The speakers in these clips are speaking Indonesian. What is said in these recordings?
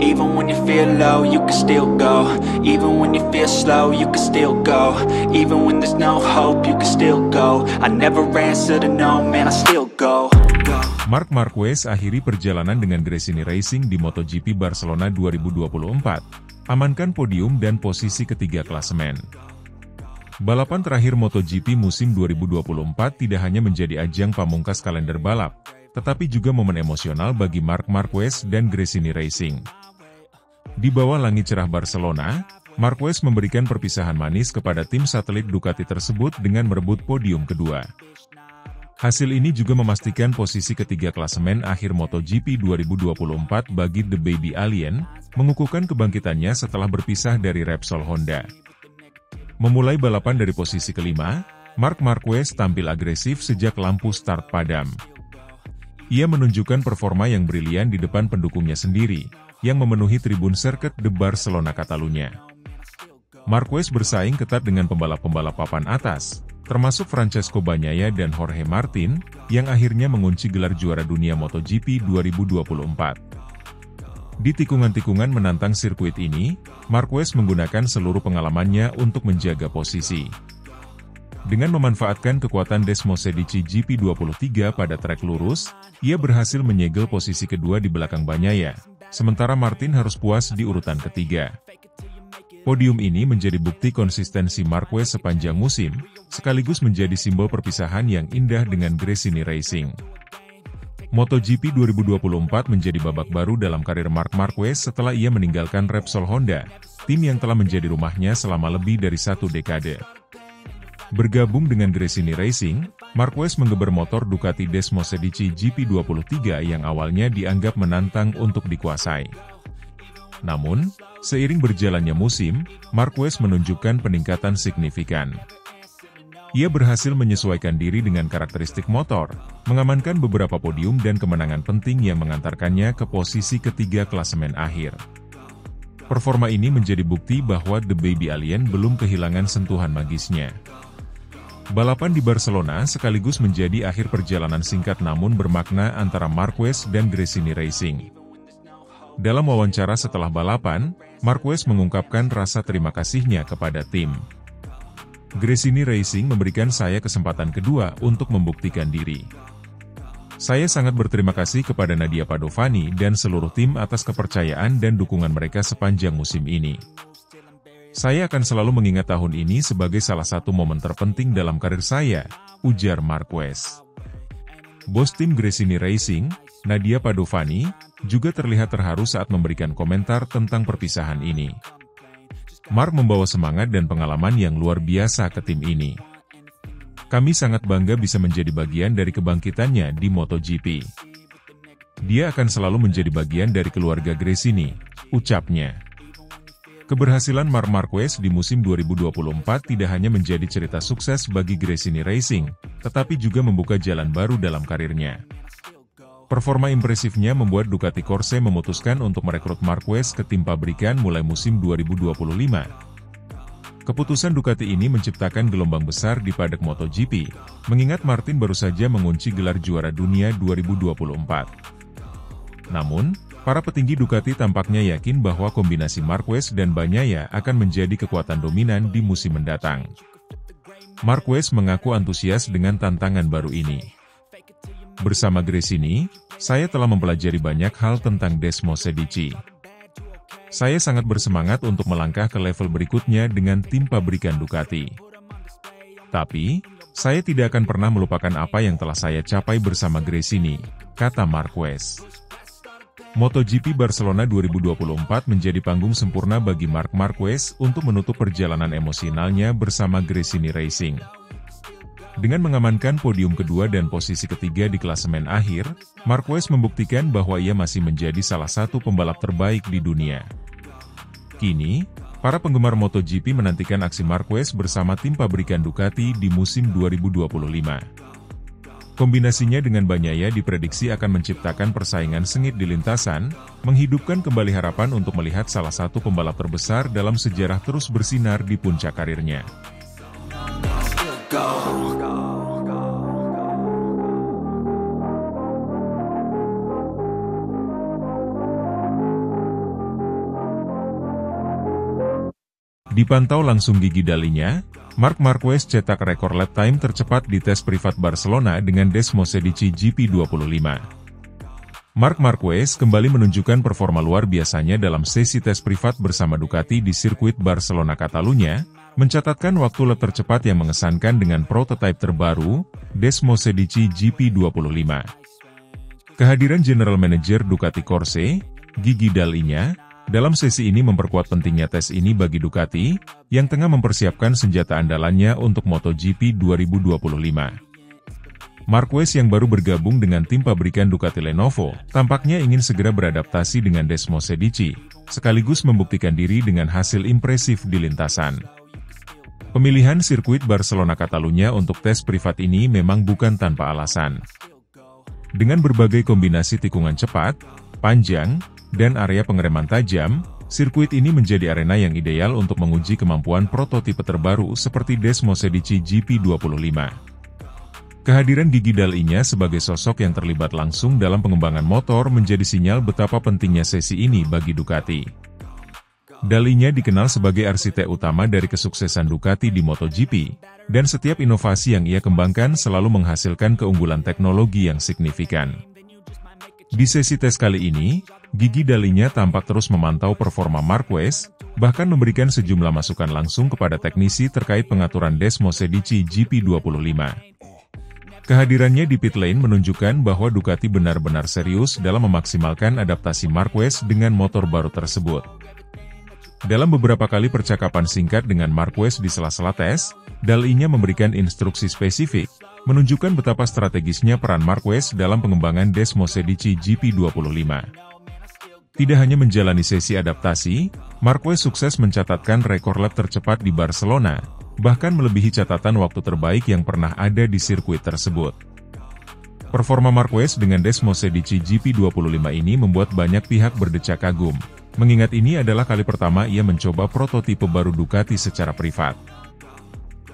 Even when you feel low, you can still go. Even when you feel slow, you can still go. Even when there's no hope, you can still go. I never answer to no, man, I still go. Marc Marquez akhiri perjalanan dengan Gresini Racing di MotoGP Barcelona 2024, amankan podium dan posisi ketiga klasemen. Balapan terakhir MotoGP musim 2024 tidak hanya menjadi ajang pamungkas kalender balap, tetapi juga momen emosional bagi Marc Marquez dan Gresini Racing. Di bawah langit cerah Barcelona, Marquez memberikan perpisahan manis kepada tim satelit Ducati tersebut dengan merebut podium kedua. Hasil ini juga memastikan posisi ketiga klasemen akhir MotoGP 2024 bagi The Baby Alien, mengukuhkan kebangkitannya setelah berpisah dari Repsol Honda. Memulai balapan dari posisi kelima, Marc Marquez tampil agresif sejak lampu start padam. Ia menunjukkan performa yang brilian di depan pendukungnya sendiri, yang memenuhi tribun sirkuit de Barcelona Catalunya. Marquez bersaing ketat dengan pembalap-pembalap papan atas, termasuk Francesco Bagnaia dan Jorge Martin, yang akhirnya mengunci gelar juara dunia MotoGP 2024. Di tikungan-tikungan menantang sirkuit ini, Marquez menggunakan seluruh pengalamannya untuk menjaga posisi. Dengan memanfaatkan kekuatan Desmosedici GP23 pada trek lurus, ia berhasil menyegel posisi kedua di belakang Bagnaia, sementara Martin harus puas di urutan ketiga. Podium ini menjadi bukti konsistensi Marquez sepanjang musim, sekaligus menjadi simbol perpisahan yang indah dengan Gresini Racing. MotoGP 2024 menjadi babak baru dalam karir Marc Marquez setelah ia meninggalkan Repsol Honda, tim yang telah menjadi rumahnya selama lebih dari 1 dekade. Bergabung dengan Gresini Racing, Marquez menggeber motor Ducati Desmosedici GP23 yang awalnya dianggap menantang untuk dikuasai. Namun, seiring berjalannya musim, Marquez menunjukkan peningkatan signifikan. Ia berhasil menyesuaikan diri dengan karakteristik motor, mengamankan beberapa podium dan kemenangan penting yang mengantarkannya ke posisi ketiga klasemen akhir. Performa ini menjadi bukti bahwa The Baby Alien belum kehilangan sentuhan magisnya. Balapan di Barcelona sekaligus menjadi akhir perjalanan singkat namun bermakna antara Marquez dan Gresini Racing. Dalam wawancara setelah balapan, Marquez mengungkapkan rasa terima kasihnya kepada tim. Gresini Racing memberikan saya kesempatan kedua untuk membuktikan diri. Saya sangat berterima kasih kepada Nadia Padovani dan seluruh tim atas kepercayaan dan dukungan mereka sepanjang musim ini. Saya akan selalu mengingat tahun ini sebagai salah satu momen terpenting dalam karir saya, ujar Marquez. Bos tim Gresini Racing, Nadia Padovani, juga terlihat terharu saat memberikan komentar tentang perpisahan ini. Marc membawa semangat dan pengalaman yang luar biasa ke tim ini. Kami sangat bangga bisa menjadi bagian dari kebangkitannya di MotoGP. Dia akan selalu menjadi bagian dari keluarga Gresini, ucapnya. Keberhasilan Marc Marquez di musim 2024 tidak hanya menjadi cerita sukses bagi Gresini Racing, tetapi juga membuka jalan baru dalam karirnya. Performa impresifnya membuat Ducati Corse memutuskan untuk merekrut Marquez ke tim pabrikan mulai musim 2025. Keputusan Ducati ini menciptakan gelombang besar di paddock MotoGP, mengingat Martin baru saja mengunci gelar juara dunia 2024. Namun, para petinggi Ducati tampaknya yakin bahwa kombinasi Marquez dan Bagnaia akan menjadi kekuatan dominan di musim mendatang. Marquez mengaku antusias dengan tantangan baru ini. Bersama Gresini, saya telah mempelajari banyak hal tentang Desmosedici. Saya sangat bersemangat untuk melangkah ke level berikutnya dengan tim pabrikan Ducati. Tapi, saya tidak akan pernah melupakan apa yang telah saya capai bersama Gresini, kata Marquez. MotoGP Barcelona 2024 menjadi panggung sempurna bagi Marc Marquez untuk menutup perjalanan emosionalnya bersama Gresini Racing. Dengan mengamankan podium kedua dan posisi ketiga di klasemen akhir, Marquez membuktikan bahwa ia masih menjadi salah satu pembalap terbaik di dunia. Kini, para penggemar MotoGP menantikan aksi Marquez bersama tim pabrikan Ducati di musim 2025. Kombinasinya dengan Bagnaia diprediksi akan menciptakan persaingan sengit di lintasan, menghidupkan kembali harapan untuk melihat salah satu pembalap terbesar dalam sejarah terus bersinar di puncak karirnya. Dipantau langsung gigi dalinya, Marc Marquez cetak rekor lap time tercepat di tes privat Barcelona dengan Desmosedici GP25. Marc Marquez kembali menunjukkan performa luar biasanya dalam sesi tes privat bersama Ducati di sirkuit Barcelona Catalunya, mencatatkan waktu lap tercepat yang mengesankan dengan prototipe terbaru, Desmosedici GP25. Kehadiran General Manager Ducati Corse, Gigi Dalinya, dalam sesi ini memperkuat pentingnya tes ini bagi Ducati, yang tengah mempersiapkan senjata andalannya untuk MotoGP 2025. Marquez yang baru bergabung dengan tim pabrikan Ducati Lenovo, tampaknya ingin segera beradaptasi dengan Desmosedici, sekaligus membuktikan diri dengan hasil impresif di lintasan. Pemilihan sirkuit Barcelona Catalunya untuk tes privat ini memang bukan tanpa alasan. Dengan berbagai kombinasi tikungan cepat, panjang, dan area pengereman tajam, sirkuit ini menjadi arena yang ideal untuk menguji kemampuan prototipe terbaru seperti Desmosedici GP25. Kehadiran Gigi Dalinya sebagai sosok yang terlibat langsung dalam pengembangan motor menjadi sinyal betapa pentingnya sesi ini bagi Ducati. Dalinya dikenal sebagai arsitek utama dari kesuksesan Ducati di MotoGP, dan setiap inovasi yang ia kembangkan selalu menghasilkan keunggulan teknologi yang signifikan. Di sesi tes kali ini, Gigi Dalinya tampak terus memantau performa Marquez, bahkan memberikan sejumlah masukan langsung kepada teknisi terkait pengaturan Desmosedici GP25. Kehadirannya di pit lane menunjukkan bahwa Ducati benar-benar serius dalam memaksimalkan adaptasi Marquez dengan motor baru tersebut. Dalam beberapa kali percakapan singkat dengan Marquez di sela-sela tes, Dalinya memberikan instruksi spesifik, menunjukkan betapa strategisnya peran Marquez dalam pengembangan Desmosedici GP25. Tidak hanya menjalani sesi adaptasi, Marquez sukses mencatatkan rekor lap tercepat di Barcelona, bahkan melebihi catatan waktu terbaik yang pernah ada di sirkuit tersebut. Performa Marquez dengan Desmosedici GP25 ini membuat banyak pihak berdecak kagum, mengingat ini adalah kali pertama ia mencoba prototipe baru Ducati secara privat.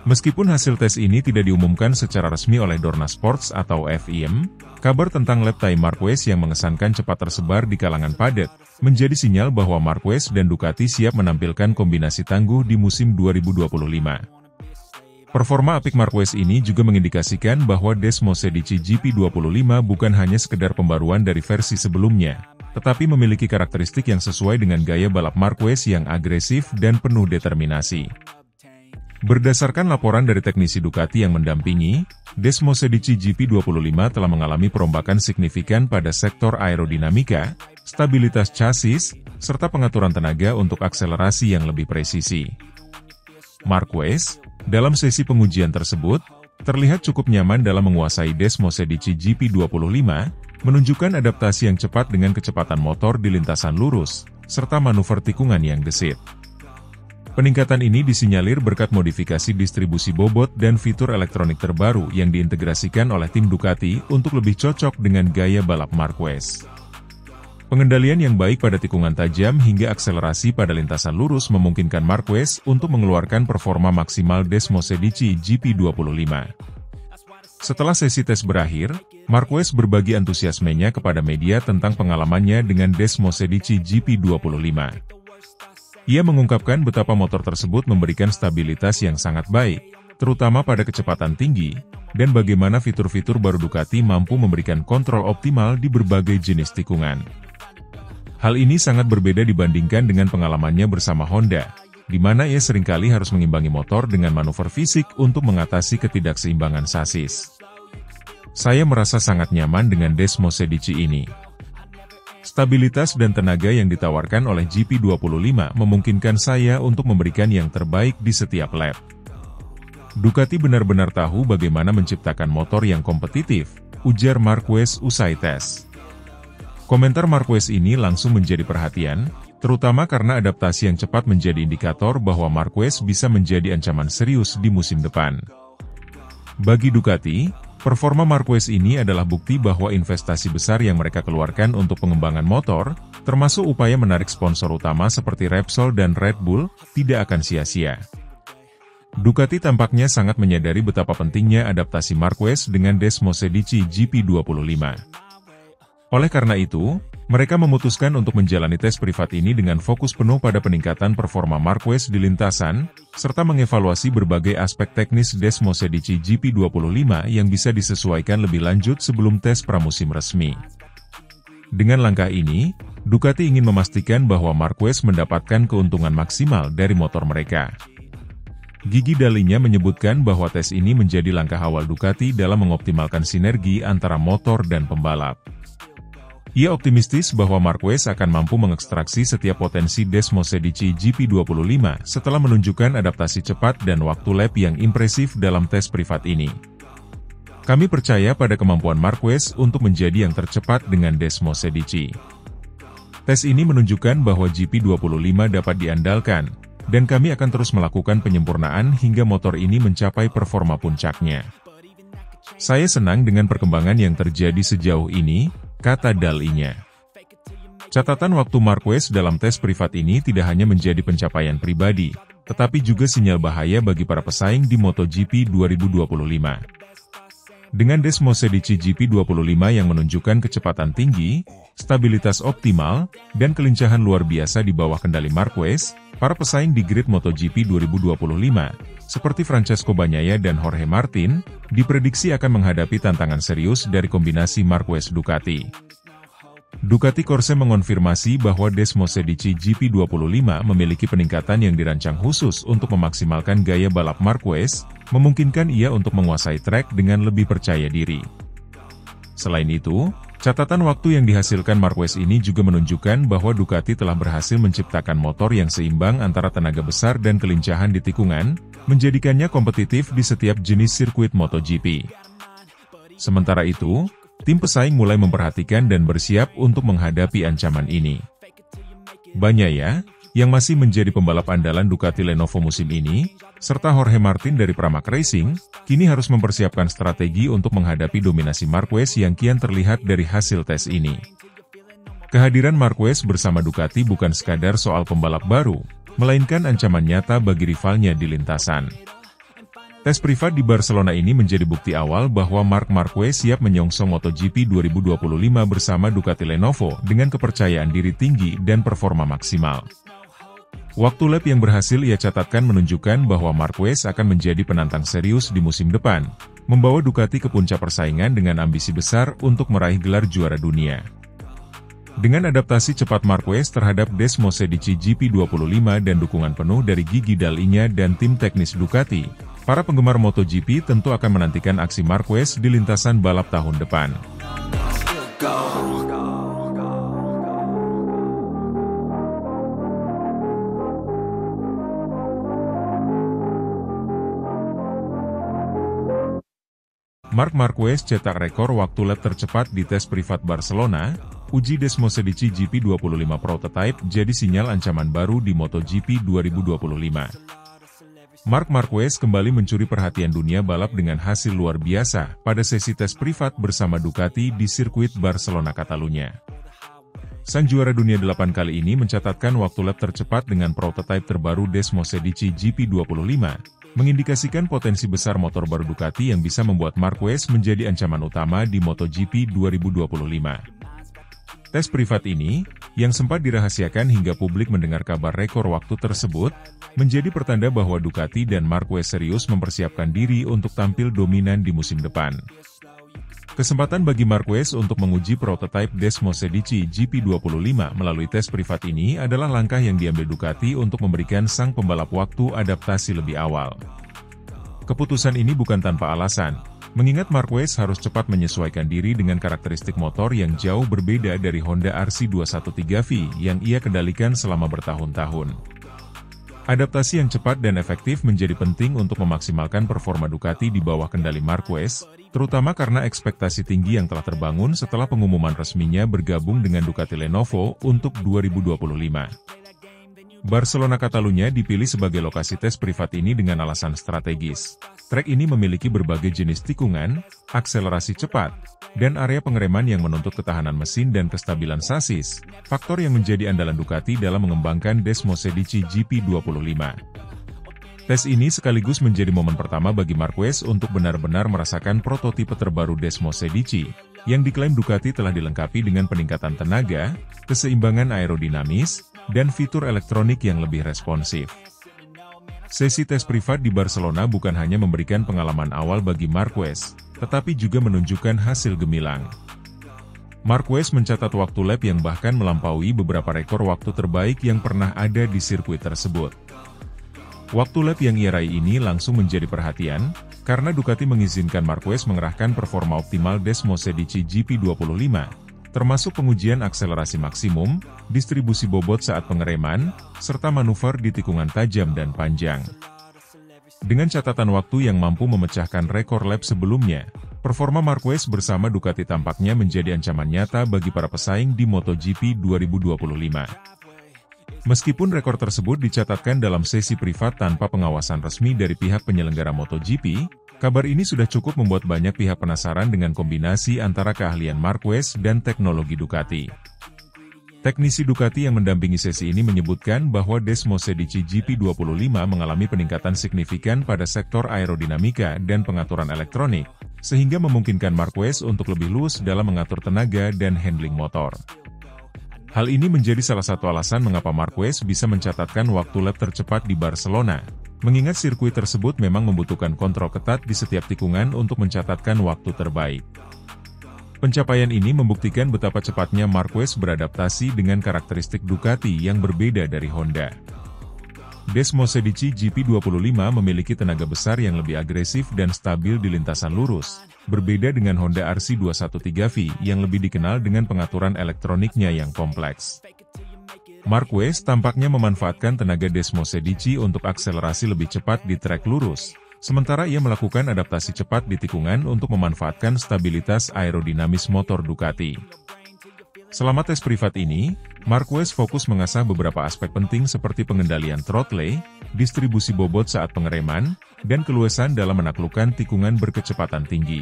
Meskipun hasil tes ini tidak diumumkan secara resmi oleh Dorna Sports atau FIM, kabar tentang lap time Marquez yang mengesankan cepat tersebar di kalangan padat, menjadi sinyal bahwa Marquez dan Ducati siap menampilkan kombinasi tangguh di musim 2025. Performa apik Marquez ini juga mengindikasikan bahwa Desmosedici GP25 bukan hanya sekedar pembaruan dari versi sebelumnya, tetapi memiliki karakteristik yang sesuai dengan gaya balap Marquez yang agresif dan penuh determinasi. Berdasarkan laporan dari teknisi Ducati yang mendampingi, Desmosedici GP25 telah mengalami perombakan signifikan pada sektor aerodinamika, stabilitas chassis, serta pengaturan tenaga untuk akselerasi yang lebih presisi. Marquez, dalam sesi pengujian tersebut, terlihat cukup nyaman dalam menguasai Desmosedici GP25, menunjukkan adaptasi yang cepat dengan kecepatan motor di lintasan lurus, serta manuver tikungan yang gesit. Peningkatan ini disinyalir berkat modifikasi distribusi bobot dan fitur elektronik terbaru yang diintegrasikan oleh tim Ducati untuk lebih cocok dengan gaya balap Marquez. Pengendalian yang baik pada tikungan tajam hingga akselerasi pada lintasan lurus memungkinkan Marquez untuk mengeluarkan performa maksimal Desmosedici GP25. Setelah sesi tes berakhir, Marquez berbagi antusiasmenya kepada media tentang pengalamannya dengan Desmosedici GP25. Ia mengungkapkan betapa motor tersebut memberikan stabilitas yang sangat baik, terutama pada kecepatan tinggi, dan bagaimana fitur-fitur baru Ducati mampu memberikan kontrol optimal di berbagai jenis tikungan. Hal ini sangat berbeda dibandingkan dengan pengalamannya bersama Honda, di mana ia seringkali harus mengimbangi motor dengan manuver fisik untuk mengatasi ketidakseimbangan sasis. Saya merasa sangat nyaman dengan Desmosedici ini. Stabilitas dan tenaga yang ditawarkan oleh GP25 memungkinkan saya untuk memberikan yang terbaik di setiap lap. Ducati benar-benar tahu bagaimana menciptakan motor yang kompetitif, ujar Marquez usai tes. Komentar Marquez ini langsung menjadi perhatian, terutama karena adaptasi yang cepat menjadi indikator bahwa Marquez bisa menjadi ancaman serius di musim depan. Bagi Ducati, performa Marquez ini adalah bukti bahwa investasi besar yang mereka keluarkan untuk pengembangan motor, termasuk upaya menarik sponsor utama seperti Repsol dan Red Bull, tidak akan sia-sia. Ducati tampaknya sangat menyadari betapa pentingnya adaptasi Marquez dengan Desmosedici GP25. Oleh karena itu, Mereka memutuskan untuk menjalani tes privat ini dengan fokus penuh pada peningkatan performa Marquez di lintasan, serta mengevaluasi berbagai aspek teknis Desmos Edici GP25 yang bisa disesuaikan lebih lanjut sebelum tes pramusim resmi. Dengan langkah ini, Ducati ingin memastikan bahwa Marquez mendapatkan keuntungan maksimal dari motor mereka. Gigi Dalinya menyebutkan bahwa tes ini menjadi langkah awal Ducati dalam mengoptimalkan sinergi antara motor dan pembalap. Ia optimistis bahwa Marquez akan mampu mengekstraksi setiap potensi Desmos Edici GP25 setelah menunjukkan adaptasi cepat dan waktu lap yang impresif dalam tes privat ini. Kami percaya pada kemampuan Marquez untuk menjadi yang tercepat dengan Desmos Edici. Tes ini menunjukkan bahwa GP25 dapat diandalkan, dan kami akan terus melakukan penyempurnaan hingga motor ini mencapai performa puncaknya. Saya senang dengan perkembangan yang terjadi sejauh ini, kata Dalinya. Catatan waktu Marquez dalam tes privat ini tidak hanya menjadi pencapaian pribadi, tetapi juga sinyal bahaya bagi para pesaing di MotoGP 2025. Dengan Desmos Edici GP25 yang menunjukkan kecepatan tinggi, stabilitas optimal, dan kelincahan luar biasa di bawah kendali Marquez, para pesaing di grid MotoGP 2025, seperti Francesco Bagnaia dan Jorge Martin, diprediksi akan menghadapi tantangan serius dari kombinasi Marquez-Ducati. Ducati Corse mengonfirmasi bahwa Desmos Edici GP25 memiliki peningkatan yang dirancang khusus untuk memaksimalkan gaya balap Marquez, memungkinkan ia untuk menguasai trek dengan lebih percaya diri. Selain itu, catatan waktu yang dihasilkan Marquez ini juga menunjukkan bahwa Ducati telah berhasil menciptakan motor yang seimbang antara tenaga besar dan kelincahan di tikungan, menjadikannya kompetitif di setiap jenis sirkuit MotoGP. Sementara itu, tim pesaing mulai memperhatikan dan bersiap untuk menghadapi ancaman ini. Bagnaia, yang masih menjadi pembalap andalan Ducati Lenovo musim ini, serta Jorge Martin dari Pramac Racing, kini harus mempersiapkan strategi untuk menghadapi dominasi Marquez yang kian terlihat dari hasil tes ini. Kehadiran Marquez bersama Ducati bukan sekadar soal pembalap baru, melainkan ancaman nyata bagi rivalnya di lintasan. Tes privat di Barcelona ini menjadi bukti awal bahwa Marc Marquez siap menyongsong MotoGP 2025 bersama Ducati Lenovo dengan kepercayaan diri tinggi dan performa maksimal. Waktu lap yang berhasil ia catatkan menunjukkan bahwa Marquez akan menjadi penantang serius di musim depan, membawa Ducati ke puncak persaingan dengan ambisi besar untuk meraih gelar juara dunia. Dengan adaptasi cepat Marquez terhadap Desmos Edici GP25 dan dukungan penuh dari Gigi Dalinya dan tim teknis Ducati, para penggemar MotoGP tentu akan menantikan aksi Marquez di lintasan balap tahun depan. Marc Marquez cetak rekor waktu lap tercepat di tes privat Barcelona. Uji Desmos Edici GP25 Prototype jadi sinyal ancaman baru di MotoGP 2025. Marc Marquez kembali mencuri perhatian dunia balap dengan hasil luar biasa pada sesi tes privat bersama Ducati di sirkuit Barcelona Catalunya. Sang juara dunia 8 kali ini mencatatkan waktu lap tercepat dengan prototipe terbaru Desmos Edici GP25, mengindikasikan potensi besar motor baru Ducati yang bisa membuat Marquez menjadi ancaman utama di MotoGP 2025. Tes privat ini, yang sempat dirahasiakan hingga publik mendengar kabar rekor waktu tersebut, menjadi pertanda bahwa Ducati dan Marquez serius mempersiapkan diri untuk tampil dominan di musim depan. Kesempatan bagi Marquez untuk menguji prototipe Desmos Edici GP25 melalui tes privat ini adalah langkah yang diambil Ducati untuk memberikan sang pembalap waktu adaptasi lebih awal. Keputusan ini bukan tanpa alasan, mengingat Marquez harus cepat menyesuaikan diri dengan karakteristik motor yang jauh berbeda dari Honda RC213V yang ia kendalikan selama bertahun-tahun. Adaptasi yang cepat dan efektif menjadi penting untuk memaksimalkan performa Ducati di bawah kendali Marquez, terutama karena ekspektasi tinggi yang telah terbangun setelah pengumuman resminya bergabung dengan Ducati Lenovo untuk 2025. Barcelona Catalunya dipilih sebagai lokasi tes privat ini dengan alasan strategis. Trek ini memiliki berbagai jenis tikungan, akselerasi cepat, dan area pengereman yang menuntut ketahanan mesin dan kestabilan sasis, faktor yang menjadi andalan Ducati dalam mengembangkan Desmos Edici GP25. Tes ini sekaligus menjadi momen pertama bagi Marquez untuk benar-benar merasakan prototipe terbaru Desmos Edici, yang diklaim Ducati telah dilengkapi dengan peningkatan tenaga, keseimbangan aerodinamis, dan fitur elektronik yang lebih responsif. Sesi tes privat di Barcelona bukan hanya memberikan pengalaman awal bagi Marquez, tetapi juga menunjukkan hasil gemilang. Marquez mencatat waktu lap yang bahkan melampaui beberapa rekor waktu terbaik yang pernah ada di sirkuit tersebut. Waktu lap yang ia raih ini langsung menjadi perhatian, karena Ducati mengizinkan Marquez mengerahkan performa optimal Desmosedici GP25, termasuk pengujian akselerasi maksimum, distribusi bobot saat pengereman, serta manuver di tikungan tajam dan panjang. Dengan catatan waktu yang mampu memecahkan rekor lap sebelumnya, performa Marquez bersama Ducati tampaknya menjadi ancaman nyata bagi para pesaing di MotoGP 2025. Meskipun rekor tersebut dicatatkan dalam sesi privat tanpa pengawasan resmi dari pihak penyelenggara MotoGP, kabar ini sudah cukup membuat banyak pihak penasaran dengan kombinasi antara keahlian Marquez dan teknologi Ducati. Teknisi Ducati yang mendampingi sesi ini menyebutkan bahwa Desmosedici GP25 mengalami peningkatan signifikan pada sektor aerodinamika dan pengaturan elektronik, sehingga memungkinkan Marquez untuk lebih luas dalam mengatur tenaga dan handling motor. Hal ini menjadi salah satu alasan mengapa Marquez bisa mencatatkan waktu lap tercepat di Barcelona, mengingat sirkuit tersebut memang membutuhkan kontrol ketat di setiap tikungan untuk mencatatkan waktu terbaik. Pencapaian ini membuktikan betapa cepatnya Marquez beradaptasi dengan karakteristik Ducati yang berbeda dari Honda. Desmosedici GP25 memiliki tenaga besar yang lebih agresif dan stabil di lintasan lurus, berbeda dengan Honda RC213V yang lebih dikenal dengan pengaturan elektroniknya yang kompleks. Marquez tampaknya memanfaatkan tenaga Desmosedici untuk akselerasi lebih cepat di trek lurus, sementara ia melakukan adaptasi cepat di tikungan untuk memanfaatkan stabilitas aerodinamis motor Ducati. Selama tes privat ini, Marquez fokus mengasah beberapa aspek penting seperti pengendalian throttle, distribusi bobot saat pengereman, dan keluasan dalam menaklukkan tikungan berkecepatan tinggi.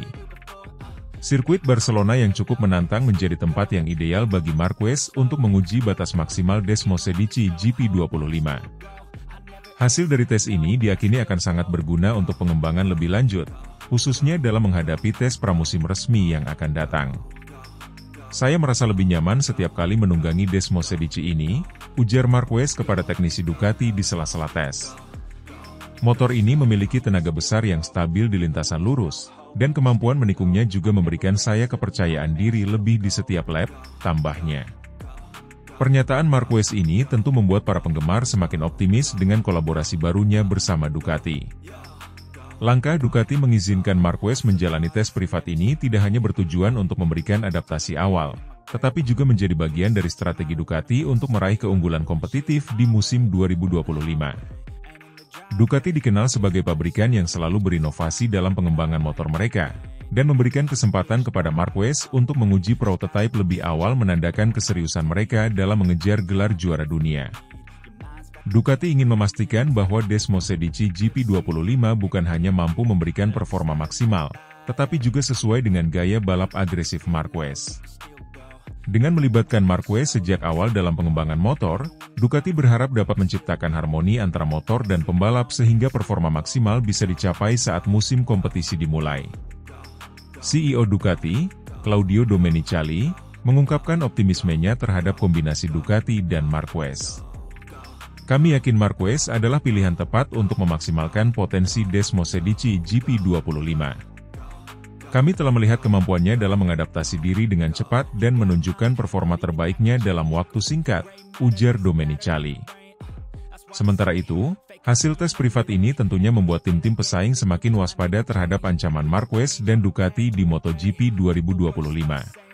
Sirkuit Barcelona yang cukup menantang menjadi tempat yang ideal bagi Marquez untuk menguji batas maksimal Desmosedici GP25. Hasil dari tes ini diyakini akan sangat berguna untuk pengembangan lebih lanjut, khususnya dalam menghadapi tes pramusim resmi yang akan datang. Saya merasa lebih nyaman setiap kali menunggangi Desmosedici ini, ujar Marquez kepada teknisi Ducati di sela-sela tes. Motor ini memiliki tenaga besar yang stabil di lintasan lurus, dan kemampuan menikungnya juga memberikan saya kepercayaan diri lebih di setiap lap, tambahnya. Pernyataan Marquez ini tentu membuat para penggemar semakin optimis dengan kolaborasi barunya bersama Ducati. Langkah Ducati mengizinkan Marquez menjalani tes privat ini tidak hanya bertujuan untuk memberikan adaptasi awal, tetapi juga menjadi bagian dari strategi Ducati untuk meraih keunggulan kompetitif di musim 2025. Ducati dikenal sebagai pabrikan yang selalu berinovasi dalam pengembangan motor mereka, dan memberikan kesempatan kepada Marquez untuk menguji prototipe lebih awal menandakan keseriusan mereka dalam mengejar gelar juara dunia. Ducati ingin memastikan bahwa Desmosedici GP25 bukan hanya mampu memberikan performa maksimal, tetapi juga sesuai dengan gaya balap agresif Marquez. Dengan melibatkan Marquez sejak awal dalam pengembangan motor, Ducati berharap dapat menciptakan harmoni antara motor dan pembalap sehingga performa maksimal bisa dicapai saat musim kompetisi dimulai. CEO Ducati, Claudio Domenicali, mengungkapkan optimismenya terhadap kombinasi Ducati dan Marquez. Kami yakin Marquez adalah pilihan tepat untuk memaksimalkan potensi Desmosedici GP25. Kami telah melihat kemampuannya dalam mengadaptasi diri dengan cepat dan menunjukkan performa terbaiknya dalam waktu singkat, ujar Domenicali. Sementara itu, hasil tes privat ini tentunya membuat tim-tim pesaing semakin waspada terhadap ancaman Marquez dan Ducati di MotoGP 2025.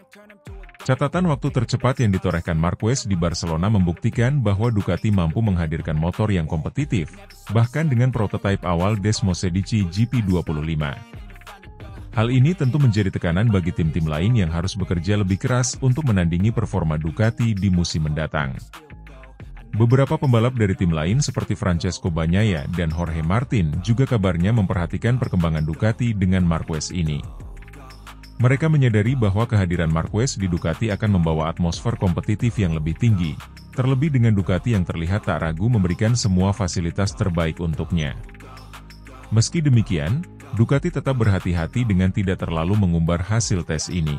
Catatan waktu tercepat yang ditorehkan Marquez di Barcelona membuktikan bahwa Ducati mampu menghadirkan motor yang kompetitif, bahkan dengan prototipe awal Desmosedici GP25. Hal ini tentu menjadi tekanan bagi tim-tim lain yang harus bekerja lebih keras untuk menandingi performa Ducati di musim mendatang. Beberapa pembalap dari tim lain seperti Francesco Bagnaia dan Jorge Martin juga kabarnya memperhatikan perkembangan Ducati dengan Marquez ini. Mereka menyadari bahwa kehadiran Marquez di Ducati akan membawa atmosfer kompetitif yang lebih tinggi, terlebih dengan Ducati yang terlihat tak ragu memberikan semua fasilitas terbaik untuknya. Meski demikian, Ducati tetap berhati-hati dengan tidak terlalu mengumbar hasil tes ini.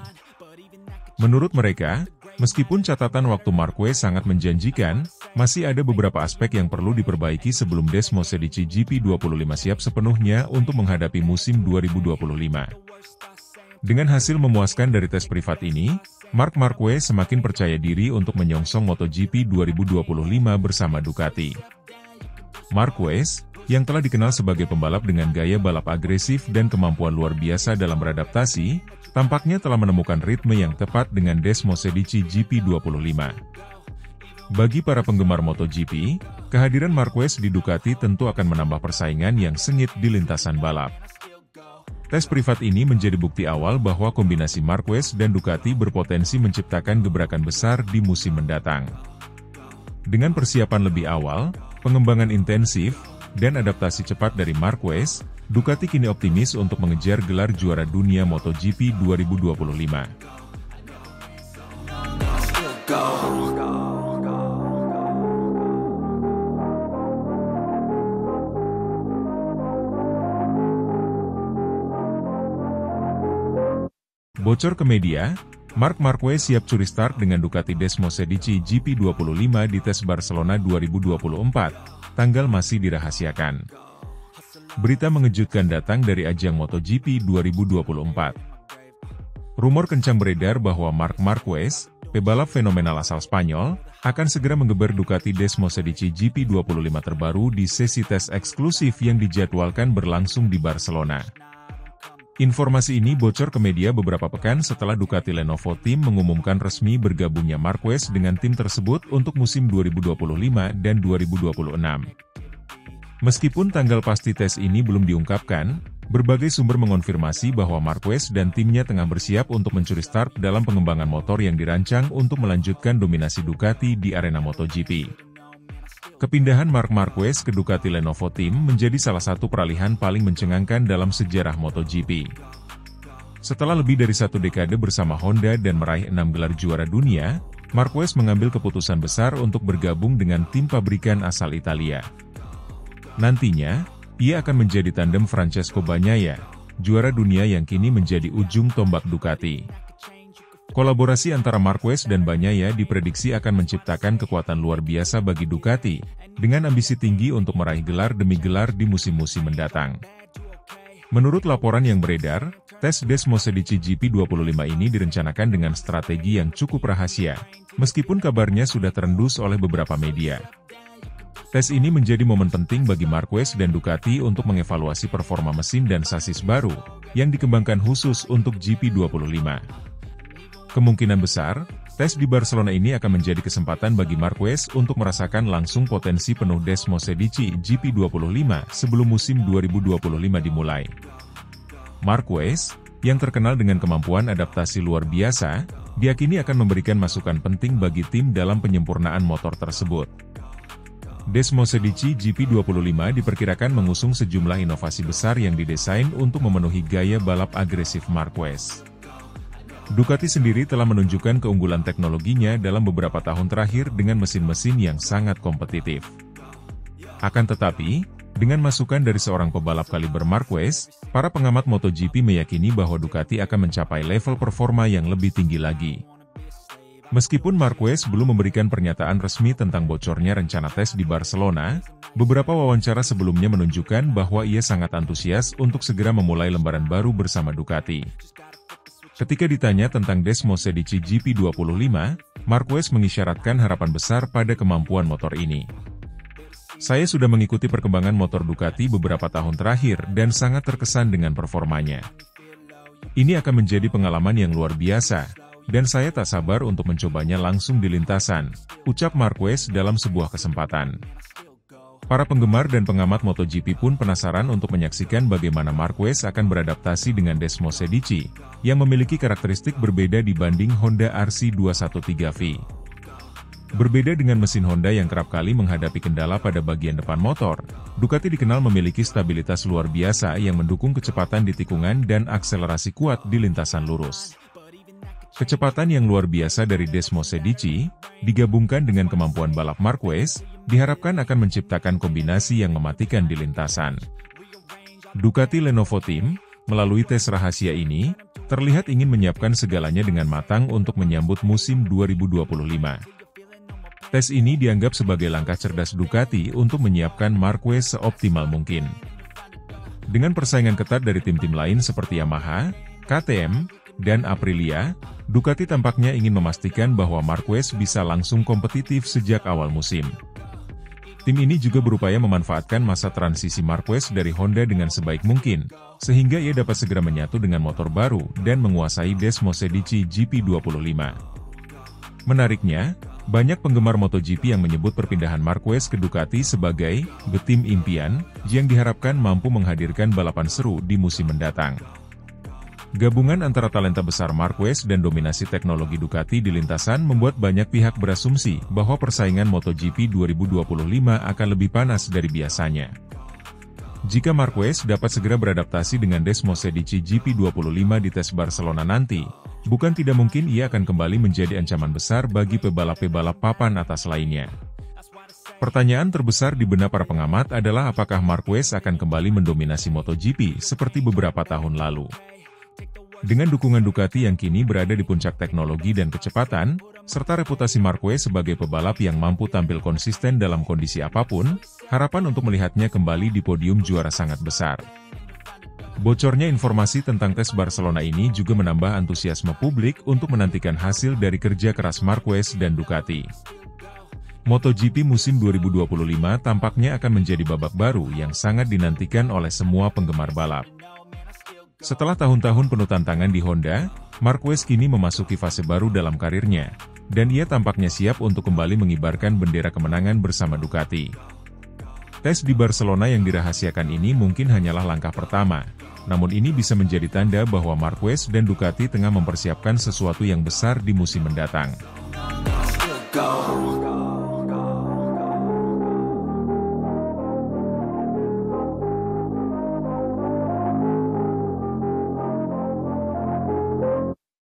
Menurut mereka, meskipun catatan waktu Marquez sangat menjanjikan, masih ada beberapa aspek yang perlu diperbaiki sebelum Desmosedici GP25 siap sepenuhnya untuk menghadapi musim 2025. Dengan hasil memuaskan dari tes privat ini, Marc Marquez semakin percaya diri untuk menyongsong MotoGP 2025 bersama Ducati. Marquez, yang telah dikenal sebagai pembalap dengan gaya balap agresif dan kemampuan luar biasa dalam beradaptasi, tampaknya telah menemukan ritme yang tepat dengan Desmosedici GP25. Bagi para penggemar MotoGP, kehadiran Marquez di Ducati tentu akan menambah persaingan yang sengit di lintasan balap. Tes privat ini menjadi bukti awal bahwa kombinasi Marquez dan Ducati berpotensi menciptakan gebrakan besar di musim mendatang. Dengan persiapan lebih awal, pengembangan intensif, dan adaptasi cepat dari Marquez, Ducati kini optimis untuk mengejar gelar juara dunia MotoGP 2025. Bocor ke media, Marc Marquez siap curi start dengan Ducati Desmosedici GP25 di tes Barcelona 2024, tanggal masih dirahasiakan. Berita mengejutkan datang dari ajang MotoGP 2024. Rumor kencang beredar bahwa Marc Marquez, pebalap fenomenal asal Spanyol, akan segera menggeber Ducati Desmosedici GP25 terbaru di sesi tes eksklusif yang dijadwalkan berlangsung di Barcelona. Informasi ini bocor ke media beberapa pekan setelah Ducati Lenovo Team mengumumkan resmi bergabungnya Marquez dengan tim tersebut untuk musim 2025 dan 2026. Meskipun tanggal pasti tes ini belum diungkapkan, berbagai sumber mengonfirmasi bahwa Marquez dan timnya tengah bersiap untuk mencuri start dalam pengembangan motor yang dirancang untuk melanjutkan dominasi Ducati di arena MotoGP. Kepindahan Marc Marquez ke Ducati Lenovo Team menjadi salah satu peralihan paling mencengangkan dalam sejarah MotoGP. Setelah lebih dari satu dekade bersama Honda dan meraih 6 gelar juara dunia, Marquez mengambil keputusan besar untuk bergabung dengan tim pabrikan asal Italia. Nantinya, ia akan menjadi tandem Francesco Bagnaia, juara dunia yang kini menjadi ujung tombak Ducati. Kolaborasi antara Marquez dan Bagnaia diprediksi akan menciptakan kekuatan luar biasa bagi Ducati, dengan ambisi tinggi untuk meraih gelar demi gelar di musim-musim mendatang. Menurut laporan yang beredar, tes Desmosedici GP25 ini direncanakan dengan strategi yang cukup rahasia, meskipun kabarnya sudah terendus oleh beberapa media. Tes ini menjadi momen penting bagi Marquez dan Ducati untuk mengevaluasi performa mesin dan sasis baru, yang dikembangkan khusus untuk GP25. Kemungkinan besar, tes di Barcelona ini akan menjadi kesempatan bagi Marquez untuk merasakan langsung potensi penuh Desmosedici GP25 sebelum musim 2025 dimulai. Marquez, yang terkenal dengan kemampuan adaptasi luar biasa, diyakini akan memberikan masukan penting bagi tim dalam penyempurnaan motor tersebut. Desmosedici GP25 diperkirakan mengusung sejumlah inovasi besar yang didesain untuk memenuhi gaya balap agresif Marquez. Ducati sendiri telah menunjukkan keunggulan teknologinya dalam beberapa tahun terakhir dengan mesin-mesin yang sangat kompetitif. Akan tetapi, dengan masukan dari seorang pebalap kaliber Marquez, para pengamat MotoGP meyakini bahwa Ducati akan mencapai level performa yang lebih tinggi lagi. Meskipun Marquez belum memberikan pernyataan resmi tentang bocornya rencana tes di Barcelona, beberapa wawancara sebelumnya menunjukkan bahwa ia sangat antusias untuk segera memulai lembaran baru bersama Ducati. Ketika ditanya tentang Desmosedici GP25, Marquez mengisyaratkan harapan besar pada kemampuan motor ini. Saya sudah mengikuti perkembangan motor Ducati beberapa tahun terakhir dan sangat terkesan dengan performanya. Ini akan menjadi pengalaman yang luar biasa, dan saya tak sabar untuk mencobanya langsung di lintasan, ucap Marquez dalam sebuah kesempatan. Para penggemar dan pengamat MotoGP pun penasaran untuk menyaksikan bagaimana Marquez akan beradaptasi dengan Desmosedici, yang memiliki karakteristik berbeda dibanding Honda RC213V. Berbeda dengan mesin Honda yang kerap kali menghadapi kendala pada bagian depan motor, Ducati dikenal memiliki stabilitas luar biasa yang mendukung kecepatan di tikungan dan akselerasi kuat di lintasan lurus. Kecepatan yang luar biasa dari Desmosedici, digabungkan dengan kemampuan balap Marquez, diharapkan akan menciptakan kombinasi yang mematikan di lintasan. Ducati Lenovo Team, melalui tes rahasia ini, terlihat ingin menyiapkan segalanya dengan matang untuk menyambut musim 2025. Tes ini dianggap sebagai langkah cerdas Ducati untuk menyiapkan Marquez seoptimal mungkin. Dengan persaingan ketat dari tim-tim lain seperti Yamaha, KTM, dan Aprilia, Ducati tampaknya ingin memastikan bahwa Marquez bisa langsung kompetitif sejak awal musim. Tim ini juga berupaya memanfaatkan masa transisi Marquez dari Honda dengan sebaik mungkin, sehingga ia dapat segera menyatu dengan motor baru dan menguasai Desmosedici GP25. Menariknya, banyak penggemar MotoGP yang menyebut perpindahan Marquez ke Ducati sebagai tim impian yang diharapkan mampu menghadirkan balapan seru di musim mendatang. Gabungan antara talenta besar Marquez dan dominasi teknologi Ducati di lintasan membuat banyak pihak berasumsi bahwa persaingan MotoGP 2025 akan lebih panas dari biasanya. Jika Marquez dapat segera beradaptasi dengan Desmosedici GP25 di tes Barcelona nanti, bukan tidak mungkin ia akan kembali menjadi ancaman besar bagi pebalap-pebalap papan atas lainnya. Pertanyaan terbesar di benak para pengamat adalah apakah Marquez akan kembali mendominasi MotoGP seperti beberapa tahun lalu. Dengan dukungan Ducati yang kini berada di puncak teknologi dan kecepatan, serta reputasi Marquez sebagai pebalap yang mampu tampil konsisten dalam kondisi apapun, harapan untuk melihatnya kembali di podium juara sangat besar. Bocornya informasi tentang tes Barcelona ini juga menambah antusiasme publik untuk menantikan hasil dari kerja keras Marquez dan Ducati. MotoGP musim 2025 tampaknya akan menjadi babak baru yang sangat dinantikan oleh semua penggemar balap. Setelah tahun-tahun penuh tantangan di Honda, Marquez kini memasuki fase baru dalam karirnya, dan ia tampaknya siap untuk kembali mengibarkan bendera kemenangan bersama Ducati. Tes di Barcelona yang dirahasiakan ini mungkin hanyalah langkah pertama, namun ini bisa menjadi tanda bahwa Marquez dan Ducati tengah mempersiapkan sesuatu yang besar di musim mendatang.